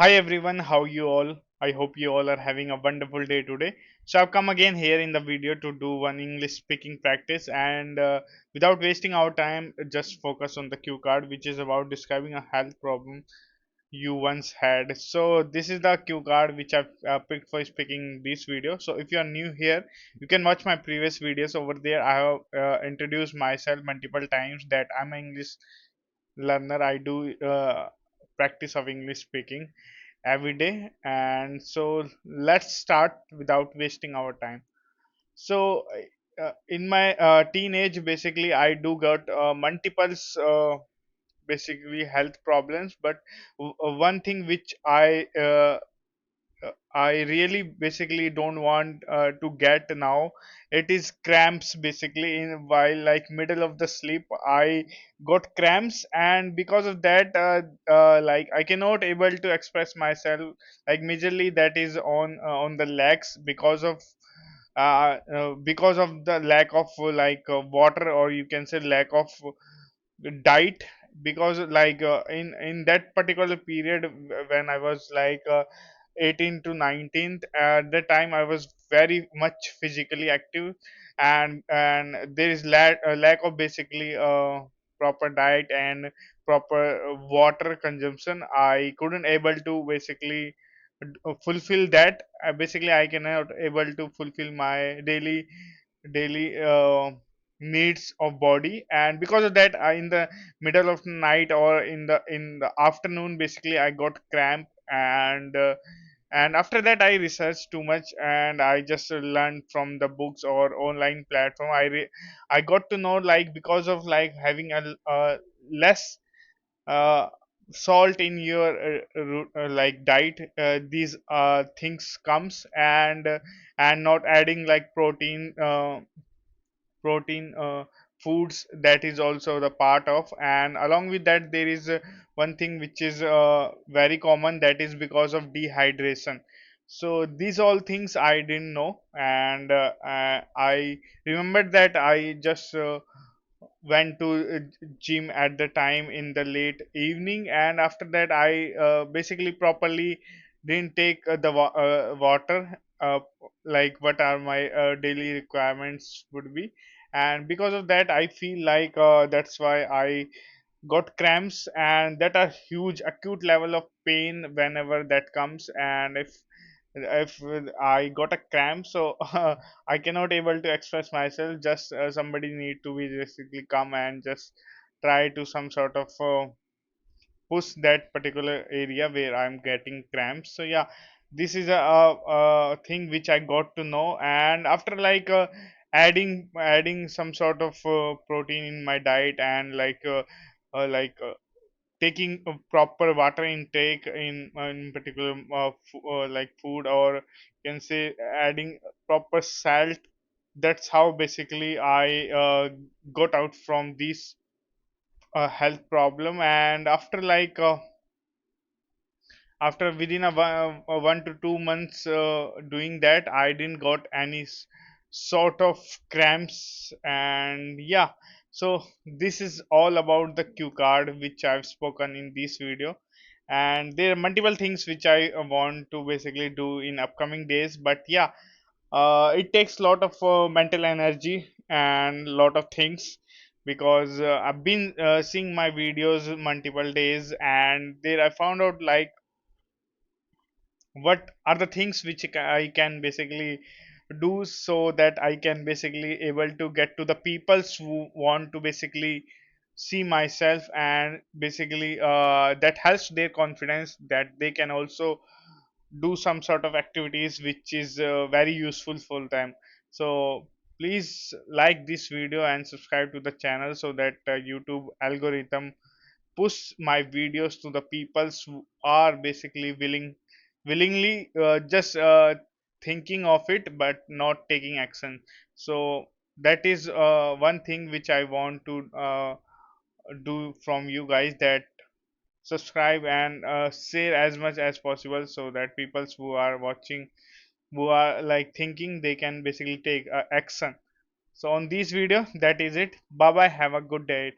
Hi everyone, how you all? I hope you all are having a wonderful day today. So I've come again here in the video to do one English speaking practice and without wasting our time, just focus on the cue card which is about describing a health problem you once had. So this is the cue card which I've picked for speaking this video. So if you are new here, you can watch my previous videos over there. I have introduced myself multiple times that I'm an English learner. I do practice of English speaking every day, and so let's start without wasting our time. So in my teenage, basically I do got multiples basically health problems, but one thing which I really basically don't want to get now. It is cramps basically in while like middle of the sleep. I got cramps, and because of that, like I cannot able to express myself. Like majorly that is on the legs because of the lack of water, or you can say lack of diet. Because in that particular period when I was 18 to 19th, at that time I was very much physically active, and there is lack of basically proper diet and proper water consumption. I couldn't able to basically fulfill that. Basically I cannot able to fulfill my daily needs of body, and because of that in the middle of the night or in the afternoon, basically I got cramp. And after that I researched too much, and I just learned from the books or online platform. I got to know, like, because of like having a less uh, salt in your like diet, these things comes, and not adding like protein foods, that is also the part of. And along with that, there is one thing which is very common, that is because of dehydration. So these all things I didn't know, and I remembered that I just went to gym at the time in the late evening, and after that I basically properly didn't take water, like what are my daily requirements would be. And because of that I feel like that's why I got cramps, and that are huge acute level of pain whenever that comes. And if I got a cramp, so I cannot able to express myself. Just somebody need to be basically come and just try to some sort of push that particular area where I'm getting cramps. So yeah, this is a thing which I got to know. And after adding some sort of protein in my diet, and uh, like uh, taking a proper water intake in particular like food, or you can say adding proper salt, that's how basically I got out from this health problem. And after within a 1 to 2 months doing that, I didn't got any sort of cramps. And yeah, so this is all about the cue card which I've spoken in this video. And there are multiple things which I want to basically do in upcoming days, but yeah, it takes a lot of mental energy and lot of things, because I've been seeing my videos multiple days, and there I found out like what are the things which I can basically do, so that I can basically able to get to the peoples who want to basically see myself, and basically that helps their confidence that they can also do some sort of activities which is very useful for them. So please like this video and subscribe to the channel, so that YouTube algorithm push my videos to the peoples who are basically willingly just thinking of it but not taking action. So that is one thing which I want to do from you guys, that subscribe and share as much as possible, so that people who are watching, who are like thinking, they can basically take action. So on this video, that is it. Bye bye, have a good day.